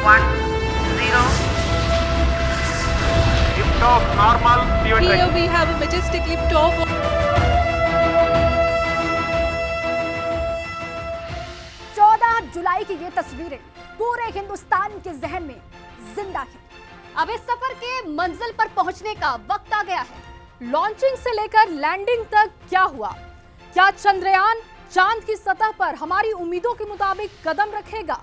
1 0 Lift off normal. Here we have a majestic liftoff. 14 जुलाई की ये तस्वीरें पूरे हिंदुस्तान के जहन में जिंदा हैं। अब इस सफर के मंजिल पर पहुंचने का वक्त आ गया है। लॉन्चिंग से लेकर लैंडिंग तक क्या हुआ? क्या चंद्रयान चांद की सतह पर हमारी उम्मीदों के मुताबिक कदम रखेगा?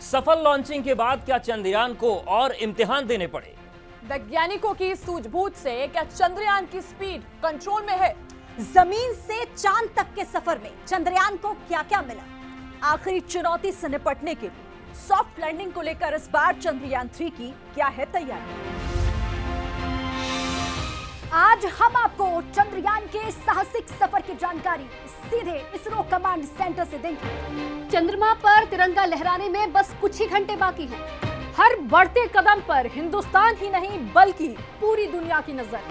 सफल लॉन्चिंग के बाद क्या चंद्रयान को और इम्तिहान देने पड़े? वैज्ञानिकों की सूझबूझ से क्या चंद्रयान की स्पीड कंट्रोल में है? जमीन से चांद तक के सफर में चंद्रयान को क्या-क्या मिला? आखिरी चुनौती से निपटने के लिए सॉफ्ट लैंडिंग को लेकर इस बार चंद्रयान 3 की क्या है तैयारी? आज हम आपको चंद्रयान के साहसिक सफर की जानकारी सीधे इसरो कमांड सेंटर से देंगे। चंद्रमा पर तिरंगा लहराने में बस कुछ ही घंटे बाकी हैं। हर बढ़ते कदम पर हिंदुस्तान ही नहीं बल्कि पूरी दुनिया की नजर।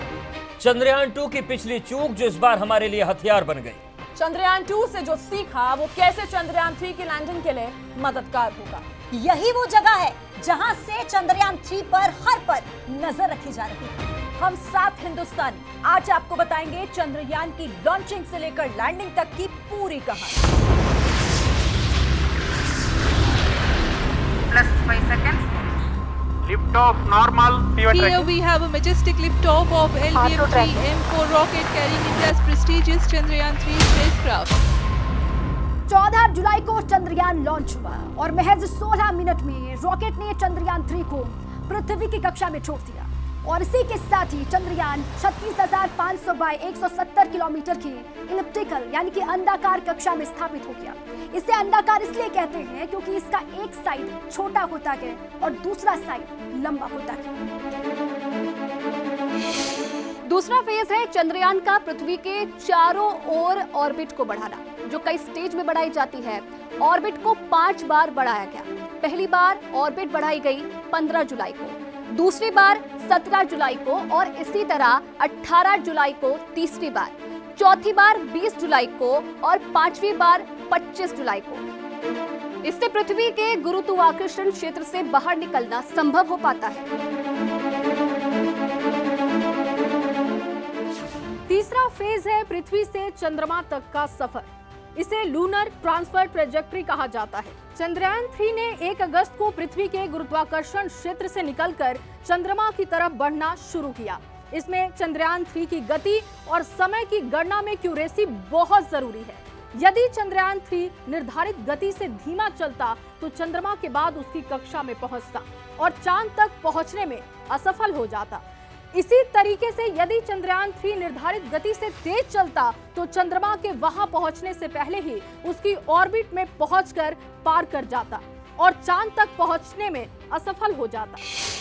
चंद्रयान 2 की पिछली चूक जो इस बार हमारे लिए हथियार बन गई। चंद्रयान 2 से जो सीखा वो कैसे चंद्रयान 3 की लैंडिंग के लिए मददगार होगा। यही वो जगह है जहां से चंद्रयान 3 पर हर पर नजर रखी जा रही है। हम 7 हिंदुस्तानी आज आपको बताएंगे चंद्रयान की लॉन्चिंग से लेकर लैंडिंग तक की पूरी कहानी। plus 5 seconds. Lift off normal. Here we have a majestic liftoff of LVM-3 M4 rocket carrying India's prestigious Chandrayaan 3 spacecraft. 14 जुलाई को चंद्रयान लॉन्च हुआ और महज 16 मिनट में रॉकेट ने चंद्रयान 3 को पृथ्वी की कक्षा में छोड़ दिया और इसी के साथ ही चंद्रयान 36,500 बाय 170 किलोमीटर की इलिप्टिकल यानी कि अंडाकार कक्षा में स्थापित हो गया। इसे अंडाकार इसलिए कहते हैं क्योंकि इसका एक साइड छोटा होता है और दूसरा साइड लंबा होता है। दूसरा फेज है चंद्रयान का पृथ्वी के चारों ओर ऑर्बिट को बढ़ाना, जो कई स्टेज में बढ़ाई जाती है। ऑर्बिट को 5 बार बढ़ाया गया। पहली बार ऑर्बिट बढ़ाई गई 15 जुलाई को, दूसरी बार 17 जुलाई को और इसी तरह 18 जुलाई को तीसरी बार, चौथी बार 20 जुलाई को और पांचवी बार 25 जुलाई को। इससे पृथ्वी के गुरुत्वाकर्षण क्षेत्र से बाहर निकलना संभव हो पाता है। तीसरा फेज है पृथ्वी से चंद्रमा तक का सफर। इसे लूनर ट्रांसफर ट्रेजेक्ट्री कहा जाता है। चंद्रयान 3 ने 1 अगस्त को पृथ्वी के गुरुत्वाकर्षण क्षेत्र से निकलकर चंद्रमा की तरफ बढ़ना शुरू किया। इसमें चंद्रयान 3 की गति और समय की गणना में एक्यूरेसी बहुत जरूरी है। यदि चंद्रयान 3 निर्धारित गति से धीमा चलता तो चंद्रमा के बाद उसकी कक्षा में पहुंचता और चांद तक पहुंचने में असफल हो जाता। इसी तरीके से यदि चंद्रयान 3 निर्धारित गति से तेज चलता तो चंद्रमा के वहां पहुंचने से पहले ही उसकी ऑर्बिट में पहुंचकर पार कर जाता और चांद तक पहुंचने में असफल हो जाता।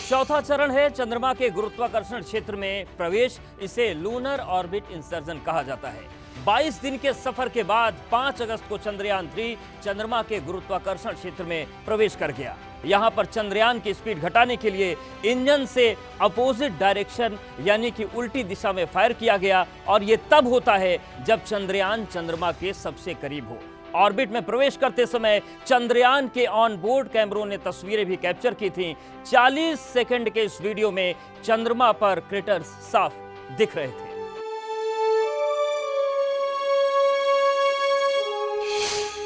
चौथा चरण है चंद्रमा के गुरुत्वाकर्षण क्षेत्र में प्रवेश। इसे लूनर ऑर्बिट इंसर्जन कहा जाता है। 22 दिन के सफर के बाद 5 अगस्त को चंद्रयान 3 चंद्रमा के गुरुत्वाकर्षण क्षेत्र में प्रवेश कर गया। यहां पर चंद्रयान की स्पीड घटाने के लिए इंजन से अपोजिट डायरेक्शन यानी कि उल्टी दिशा में फायर किया गया और यह तब होता है जब चंद्रयान चंद्रमा के सबसे करीब हो। ऑर्बिट में प्रवेश करते समय चंद्रयान के ऑन बोर्ड कैमरों ने तस्वीरें भी कैप्चर की थीं। 40 सेकंड के इस वीडियो में चंद्रमा पर क्रेटर्स साफ दिख रहे थे।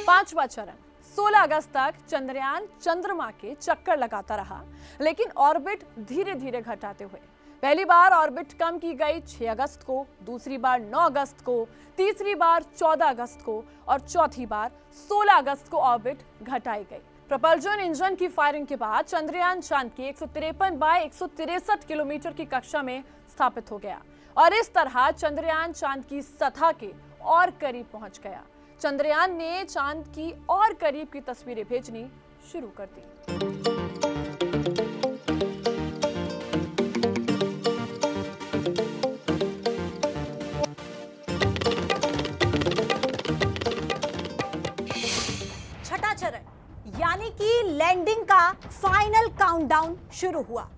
पांचवा चरण 16 अगस्त तक चंद्रयान चंद्रमा के चक्कर लगाता रहा, लेकिन ऑर्बिट धीरे धीरे घटाते हुए पहली बार ऑर्बिट कम की गई 6 अगस्त को, दूसरी बार 9 अगस्त को, तीसरी बार 14 अगस्त को और चौथी बार 16 अगस्त को ऑर्बिट घटाई गई। प्रपल्जन इंजन की फायरिंग के बाद चंद्रयान चांद की 153 बाय 163 किलोमीटर की कक्षा में स्थापित हो गया और इस तरह चंद्रयान चांद की सतह के और करीब पहुंच गया। चंद्रयान ने चांद की और करीब की तस्वीरें भेजनी शुरू कर दी। छठा चरण यानी कि लैंडिंग का फाइनल काउंटडाउन शुरू हुआ।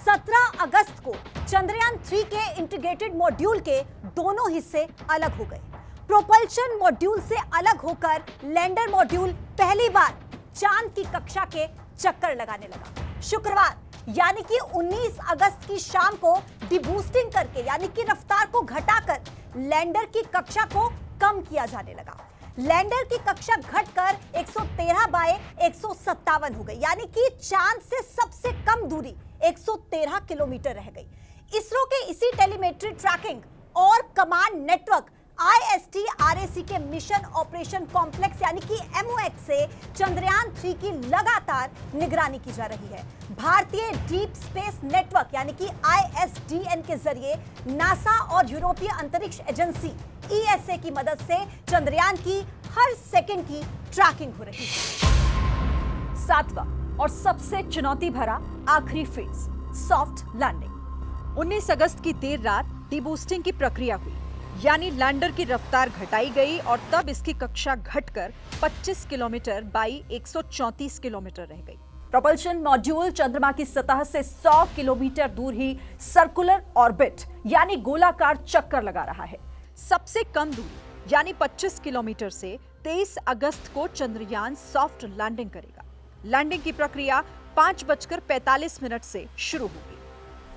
17 अगस्त को चंद्रयान 3 के इंटीग्रेटेड मॉड्यूल के दोनों हिस्से अलग हो गए। प्रोपल्शन मॉड्यूल से अलग होकर लैंडर मॉड्यूल पहली बार चांद की कक्षा के चक्कर लगाने लगा। शुक्रवार यानी कि 19 अगस्त की शाम को डिबूस्टिंग करके यानी कि रफ्तार को घटाकर लैंडर की कक्षा को कम किया जाने लगा। लैंडर की कक्षा घटकर 113 बाय 157 हो गई, यानी कि चांद से सबसे कम दूरी 113 किलोमीटर रह गई। इसरो के इसी टेलीमेट्री ट्रैकिंग और कमांड नेटवर्क IST-RAC के मिशन ऑपरेशन कॉम्प्लेक्स यानी कि MOX से चंद्रयान 3 की लगातार निगरानी की जा रही है। भारतीय डीप स्पेस नेटवर्क यानी कि ISDN के जरिए नासा और यूरोपीय अंतरिक्ष एजेंसी ESA की मदद से चंद्रयान की हर सेकंड की ट्रैकिंग हो रही है। सातवां और सबसे चुनौती भरा आखिरी फेज, सॉफ्ट लैंडिंग। 19 अगस्त की देर रात डीबूस्टिंग की प्रक्रिया हुई, यानी लैंडर की रफ्तार घटाई गई और तब इसकी कक्षा घटकर 25 किलोमीटर बाई 134 किलोमीटर रह गई। प्रोपल्शन मॉड्यूल चंद्रमा की सतह से 100 किलोमीटर दूर ही सर्कुलर ऑर्बिट यानी गोलाकार चक्कर लगा रहा है। सबसे कम दूरी यानी 25 किलोमीटर से 23 अगस्त को चंद्रयान सॉफ्ट लैंडिंग करेगा। लैंडिंग की प्रक्रिया 5:45 से शुरू होगी।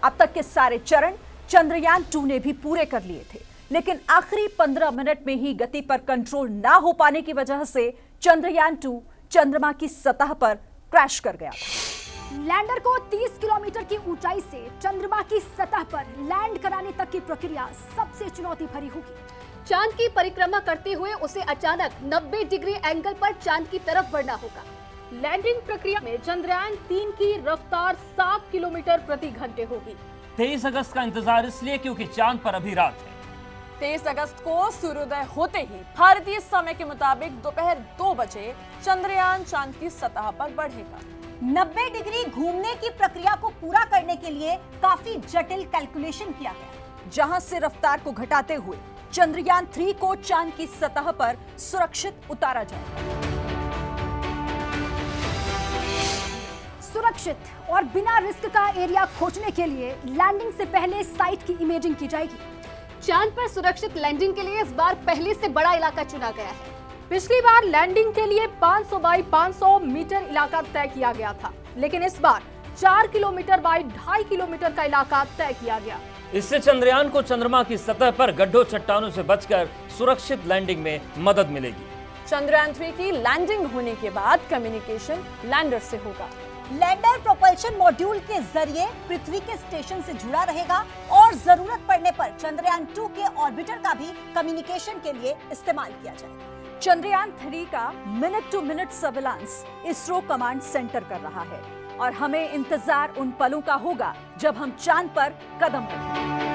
अब तक के सारे चरण चंद्रयान 2 ने भी पूरे कर लिए थे, लेकिन आखिरी 15 मिनट में ही गति पर कंट्रोल ना हो पाने की वजह से चंद्रयान 2 चंद्रमा की सतह पर क्रैश कर गया था। लैंडर को 30 किलोमीटर की ऊंचाई से चंद्रमा की सतह पर लैंड कराने तक की प्रक्रिया सबसे चुनौती भरी होगी। चांद की परिक्रमा करते हुए उसे अचानक 90 डिग्री एंगल पर चांद की तरफ बढ़ना होगा। लैंडिंग प्रक्रिया में चंद्रयान 3 की रफ्तार 7 किलोमीटर प्रति घंटे होगी। 23 अगस्त का इंतजार इसलिए क्योंकि चांद पर अभी रात है। 23 अगस्त को सूर्योदय होते ही भारतीय समय के मुताबिक दोपहर 2 बजे चंद्रयान चांद की सतह पर बढ़ेगा। 90 डिग्री घूमने की प्रक्रिया को पूरा करने के लिए काफी जटिल कैलकुलेशन किया गया, जहां से रफ्तार को घटाते हुए चंद्रयान 3 को चांद की सतह पर सुरक्षित उतारा जाएगा। सुरक्षित और बिना रिस्क का एरिया खोजने के लिए लैंडिंग से पहले साइट की इमेजिंग की जाएगी। चांद पर सुरक्षित लैंडिंग के लिए इस बार पहले से बड़ा इलाका चुना गया है। पिछली बार लैंडिंग के लिए 500 बाई 500 मीटर इलाका तय किया गया था, लेकिन इस बार 4 किलोमीटर बाई 2.5 किलोमीटर का इलाका तय किया गया। इससे चंद्रयान को चंद्रमा की सतह पर गड्ढों चट्टानों से बचकर सुरक्षित लैंडिंग में मदद मिलेगी। चंद्रयान 3 की लैंडिंग होने के बाद कम्युनिकेशन लैंडर से होगा। लैंडर प्रोपल्शन मॉड्यूल के जरिए पृथ्वी के स्टेशन से जुड़ा रहेगा और जरूरत पड़ने पर चंद्रयान 2 के ऑर्बिटर का भी कम्युनिकेशन के लिए इस्तेमाल किया जाएगा। चंद्रयान 3 का minute to minute surveillance ISRO command centre कर रहा है और हमें इंतजार उन पलों का होगा जब हम चांद पर कदम रखेंगे।